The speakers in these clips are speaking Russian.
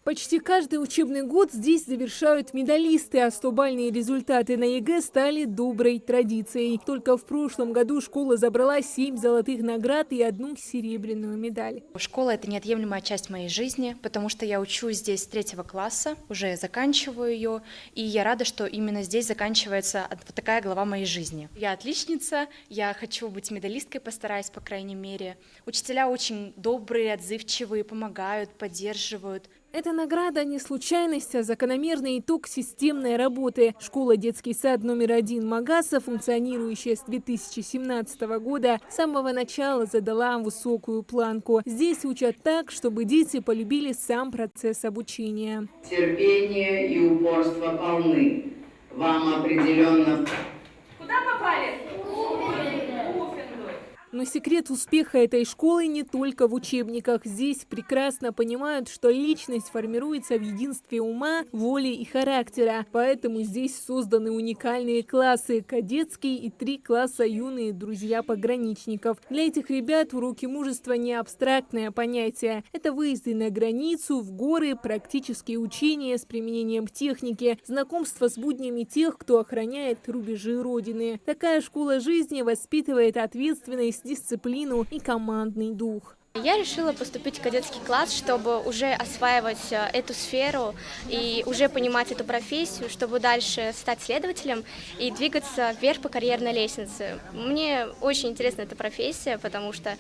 Почти каждый учебный год здесь завершают медалисты, а 100-бальные результаты на ЕГЭ стали доброй традицией. Только в прошлом году школа забрала 7 золотых наград и 1 серебряную медаль. Школа – это неотъемлемая часть моей жизни, потому что я учусь здесь с 3 класса, уже заканчиваю ее, и я рада, что именно здесь заканчивается вот такая глава моей жизни. Я отличница, я хочу быть медалисткой, постараюсь, по крайней мере. Учителя очень добрые, отзывчивые, помогают, поддерживают. Эта награда не случайность, а закономерный итог системной работы. Школа «Детский сад номер 1» Магаса, функционирующая с 2017 года, с самого начала задала высокую планку. Здесь учат так, чтобы дети полюбили сам процесс обучения. Терпение и упорство полны. Вам определенно... Куда попали? Но секрет успеха этой школы не только в учебниках. Здесь прекрасно понимают, что личность формируется в единстве ума, воли и характера. Поэтому здесь созданы уникальные классы – кадетский и 3 класса юные друзья пограничников. Для этих ребят уроки мужества не абстрактное понятие. Это выезды на границу, в горы, практические учения с применением техники, знакомство с буднями тех, кто охраняет рубежи Родины. Такая школа жизни воспитывает ответственность, дисциплину и командный дух. Я решила поступить в кадетский класс, чтобы уже осваивать эту сферу и уже понимать эту профессию, чтобы дальше стать следователем и двигаться вверх по карьерной лестнице. Мне очень интересна эта профессия, потому что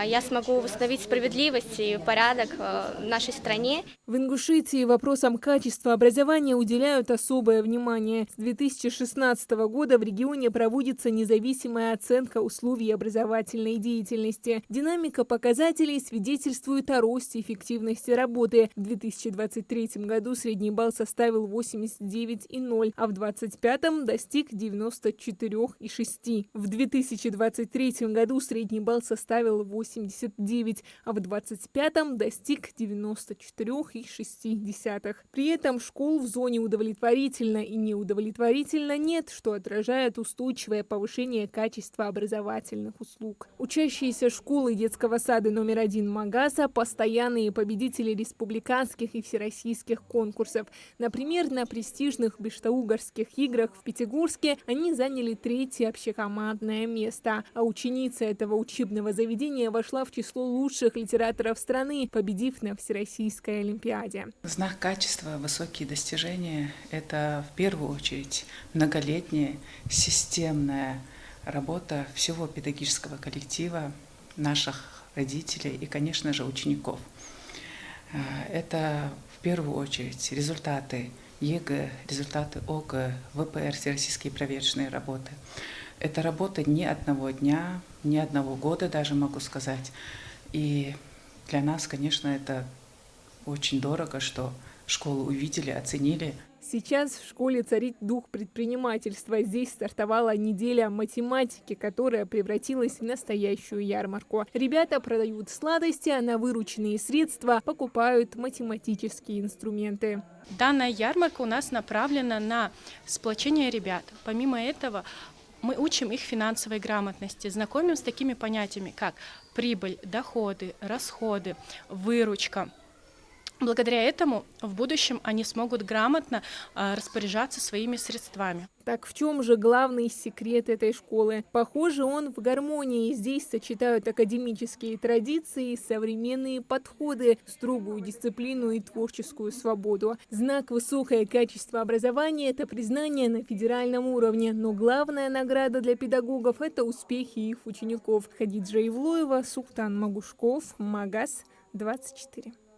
я смогу восстановить справедливость и порядок в нашей стране. В Ингушетии вопросам качества образования уделяют особое внимание. С 2016 года в регионе проводится независимая оценка условий образовательной деятельности. Динамика показателей свидетельствует о росте эффективности работы. В 2023 году средний балл составил 89,0, а в 2025 достиг 94,6. В 2023 году средний балл составил 89, а в 2025 достиг 94,6. При этом школ в зоне удовлетворительно и неудовлетворительно нет, что отражает устойчивое повышение качества образовательных услуг. Учащиеся школы детского сада номер 1 Магаса – постоянные победители республиканских и всероссийских конкурсов. Например, на престижных Биштаугарских играх в Пятигорске они заняли 3-е общекомандное место. А ученица этого учебного заведения вошла в число лучших литераторов страны, победив на Всероссийской олимпиаде. Знак качества, высокие достижения – это в первую очередь многолетняя системная работа всего педагогического коллектива, наших родителей и, конечно же, учеников. Это в первую очередь результаты ЕГЭ, результаты ОГЭ, ВПР, всероссийские проверочные работы. Это работа не одного дня, не одного года даже, могу сказать. И для нас, конечно, это очень дорого, что школу увидели, оценили. Сейчас в школе царит дух предпринимательства. Здесь стартовала неделя математики, которая превратилась в настоящую ярмарку. Ребята продают сладости, а на вырученные средства покупают математические инструменты. Данная ярмарка у нас направлена на сплочение ребят. Помимо этого, мы учим их финансовой грамотности, знакомим с такими понятиями, как прибыль, доходы, расходы, выручка. Благодаря этому в будущем они смогут грамотно распоряжаться своими средствами. Так в чем же главный секрет этой школы? Похоже, он в гармонии. Здесь сочетают академические традиции и современные подходы, строгую дисциплину и творческую свободу. Знак высокое качество образования – это признание на федеральном уровне. Но главная награда для педагогов – это успехи их учеников. Хадиджа Ивлоева, Султан Магушков, Магас, 24.